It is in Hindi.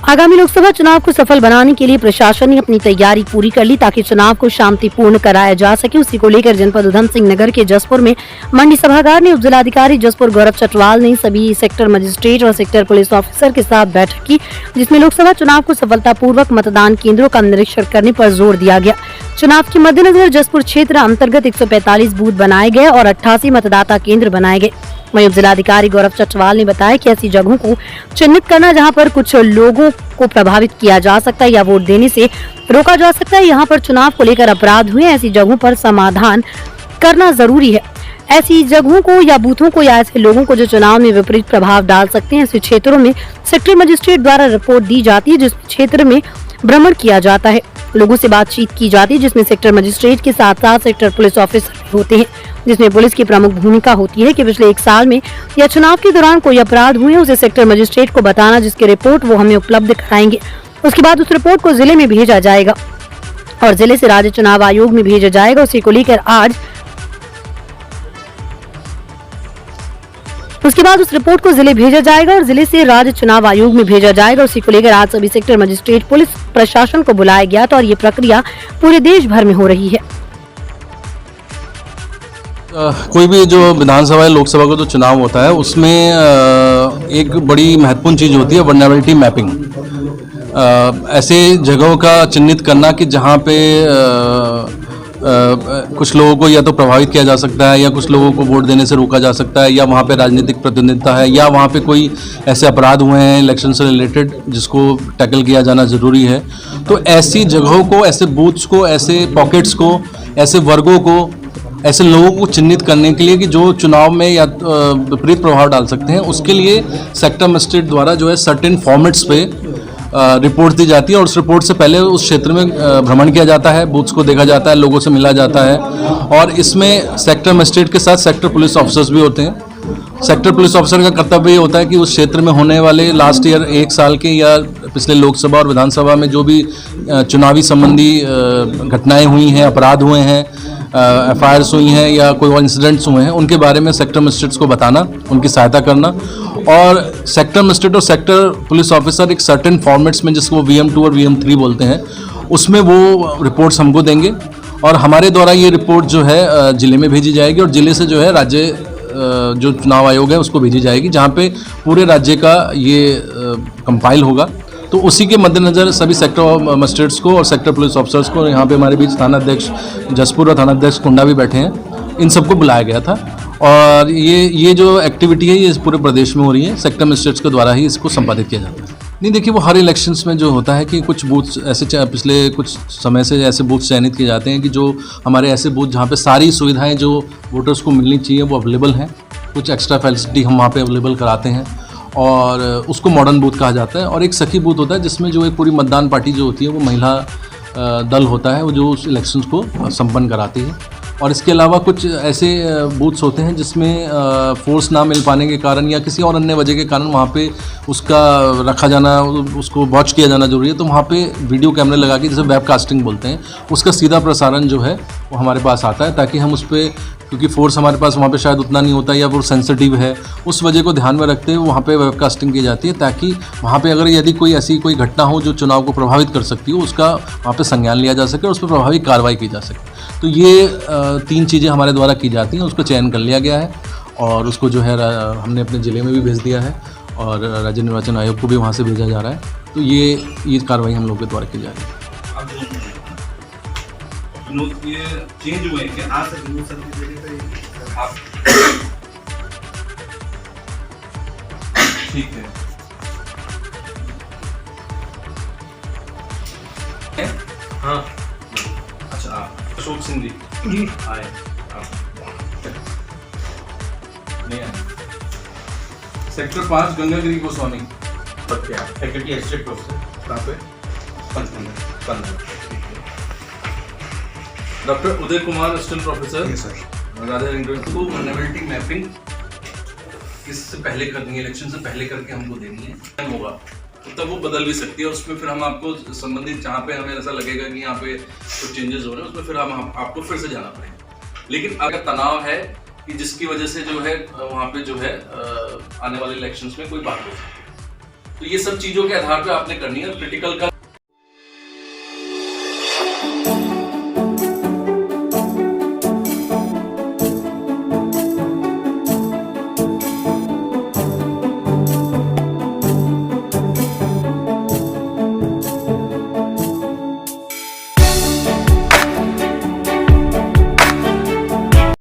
आगामी लोकसभा चुनाव को सफल बनाने के लिए प्रशासन ने अपनी तैयारी पूरी कर ली ताकि चुनाव को शांतिपूर्ण कराया जा सके। उसी को लेकर जनपद उधम सिंह नगर के जसपुर में मंडी सभागार में उपजिलाधिकारी जसपुर गौरव चटवाल ने सभी सेक्टर मजिस्ट्रेट और सेक्टर पुलिस ऑफिसर के साथ बैठक की, जिसमें लोकसभा चुनाव को सफलतापूर्वक मतदान केंद्रों का निरीक्षण करने पर जोर दिया गया। चुनाव के मद्देनजर जसपुर क्षेत्र अंतर्गत 145 बूथ बनाए गए और 88 मतदाता केंद्र बनाए गए। वहीं जिलाधिकारी गौरव चटवाल ने बताया कि ऐसी जगहों को चिन्हित करना जहां पर कुछ लोगों को प्रभावित किया जा सकता है या वोट देने से रोका जा सकता है, यहां पर चुनाव को लेकर अपराध हुए, ऐसी जगहों पर समाधान करना जरूरी है। ऐसी जगहों को या बूथों को या ऐसे लोगों को जो चुनाव में विपरीत प्रभाव डाल सकते हैं, ऐसे क्षेत्रों में सेक्टर मजिस्ट्रेट द्वारा रिपोर्ट दी जाती है, जिस क्षेत्र में भ्रमण किया जाता है, लोगों से बातचीत की जाती है, जिसमें सेक्टर मजिस्ट्रेट के साथ साथ सेक्टर पुलिस ऑफिसर होते हैं, जिसमें पुलिस की प्रमुख भूमिका होती है कि पिछले 1 साल में या चुनाव के दौरान कोई अपराध हुए उसे सेक्टर मजिस्ट्रेट को बताना, जिसकी रिपोर्ट वो हमें उपलब्ध कराएंगे। उसके बाद उस रिपोर्ट को जिले में भेजा जाएगा और जिले से राज्य चुनाव आयोग में भेजा जाएगा। उसी को लेकर आज उसके बाद उस रिपोर्ट को जिले भेजा जाएगा और जिले से राज्य चुनाव आयोग में भेजा जाएगा। उसी को लेकर आज सभी सेक्टर मजिस्ट्रेट पुलिस प्रशासन को बुलाया गया था और ये प्रक्रिया पूरे देश भर में हो रही है। कोई भी जो विधानसभा या लोकसभा का जो चुनाव होता है उसमें एक बड़ी महत्वपूर्ण चीज़ होती है वल्नरेबिलिटी मैपिंग। ऐसे जगहों का चिन्हित करना कि जहाँ पे कुछ लोगों को या तो प्रभावित किया जा सकता है या कुछ लोगों को वोट देने से रोका जा सकता है या वहाँ पे राजनीतिक प्रतिनिधित्व है या वहाँ पे कोई ऐसे अपराध हुए हैं इलेक्शन से रिलेटेड जिसको टैकल किया जाना ज़रूरी है। तो ऐसी जगहों को, ऐसे बूथ्स को, ऐसे पॉकेट्स को, ऐसे वर्गों को, ऐसे लोगों को चिन्हित करने के लिए कि जो चुनाव में या विपरीत प्रभाव डाल सकते हैं, उसके लिए सेक्टर मजिस्ट्रेट द्वारा जो है सर्टेन फॉर्मेट्स पे रिपोर्ट दी जाती है और उस रिपोर्ट से पहले उस क्षेत्र में भ्रमण किया जाता है, बूथ्स को देखा जाता है, लोगों से मिला जाता है और इसमें सेक्टर मजिस्ट्रेट के साथ सेक्टर पुलिस ऑफिसर्स भी होते हैं। सेक्टर पुलिस ऑफिसर का कर्तव्य ये होता है कि उस क्षेत्र में होने वाले लास्ट ईयर 1 साल के या पिछले लोकसभा और विधानसभा में जो भी चुनावी संबंधी घटनाएं हुई हैं, अपराध हुए हैं, FIRs हुई हैं या कोई और इंसिडेंट्स हुए हैं, उनके बारे में सेक्टर मजिस्ट्रेट्स को बताना, उनकी सहायता करना। और सेक्टर मजिस्ट्रेट और सेक्टर पुलिस ऑफिसर एक सर्टेन फॉर्मेट्स में, जिसको VM2 और VM3 बोलते हैं, उसमें वो रिपोर्ट्स हमको देंगे और हमारे द्वारा ये रिपोर्ट जो है ज़िले में भेजी जाएगी और ज़िले से जो है राज्य जो चुनाव आयोग है उसको भेजी जाएगी, जहाँ पे पूरे राज्य का ये कंपाइल होगा। तो उसी के मद्देनज़र सभी सेक्टर मजिस्ट्रेट्स को और सेक्टर पुलिस ऑफिसर्स को, यहाँ पे हमारे बीच थानाध्यक्ष जसपुर और थानाध्यक्ष कुंडा भी बैठे हैं, इन सबको बुलाया गया था और ये जो एक्टिविटी है ये पूरे प्रदेश में हो रही है। सेक्टर मजिस्ट्रेट्स के द्वारा ही इसको संपादित किया जाता है। नहीं, देखिए, वो हर इलेक्शंस में जो होता है कि कुछ बूथ्स ऐसे पिछले कुछ समय से ऐसे बूथ चयनित किए जाते हैं कि जो हमारे ऐसे बूथ जहाँ पे सारी सुविधाएं जो वोटर्स को मिलनी चाहिए वो अवेलेबल हैं, कुछ एक्स्ट्रा फैसिलिटी हम वहाँ पे अवेलेबल कराते हैं और उसको मॉडर्न बूथ कहा जाता है। और एक सखी बूथ होता है जिसमें जो एक पूरी मतदान पार्टी जो होती है वो महिला दल होता है, वो जो उस इलेक्शंस को संपन्न कराती है। और इसके अलावा कुछ ऐसे बूथ्स होते हैं जिसमें फोर्स ना मिल पाने के कारण या किसी और अन्य वजह के कारण वहाँ पे उसका रखा जाना, उसको वॉच किया जाना जरूरी है। तो वहाँ पे वीडियो कैमरे लगा के, जिसे वेबकास्टिंग बोलते हैं, उसका सीधा प्रसारण जो है वो हमारे पास आता है, ताकि हम उस पर, क्योंकि फोर्स हमारे पास वहाँ पे शायद उतना नहीं होता या वो सेंसिटिव है, उस वजह को ध्यान में रखते हुए वहाँ पे वेबकास्टिंग की जाती है, ताकि वहाँ पे अगर यदि कोई ऐसी कोई घटना हो जो चुनाव को प्रभावित कर सकती हो, उसका वहाँ पे संज्ञान लिया जा सके और उस पर प्रभावी कार्रवाई की जा सके। तो ये 3 चीज़ें हमारे द्वारा की जाती हैं, उसको चयन कर लिया गया है और उसको जो है हमने अपने ज़िले में भी भेज दिया है और राज्य निर्वाचन आयोग को भी वहाँ से भेजा जा रहा है। तो ये कार्रवाई हम लोग के द्वारा की जा रही है। ये चेंज हुए कि आज तक न्यूज़ सर की जगह पे आप ठीक है। हाँ, अच्छा, अशोक सिंह जी आए नहीं आए। सेक्टर 5 गंगागिरी गोस्वामी क्या फैकल्टी एस्टेट प्रोफेसर कहाँ पे? 15 doctor Uday Kumar assistant professor. Yes sir. राजा को वल्नरेबिलिटी मैपिंग इससे पहले करनी है, इलेक्शन से पहले करके हमको देनी है, होगा तो तब वो बदल भी सकती है और उसमें फिर हम आपको संबंधित जहाँ पे हमें ऐसा लगेगा कि यहाँ पे कुछ चेंजेस हो रहे हैं उसमें फिर हम आपको फिर से जाना पड़ेगा। लेकिन अगर तनाव है कि जिसकी वजह से जो है वहाँ पे जो है आने वाले इलेक्शंस में कोई बात हो सकती है, तो ये सब चीज़ों के आधार पे आपने करनी है। क्रिटिकल का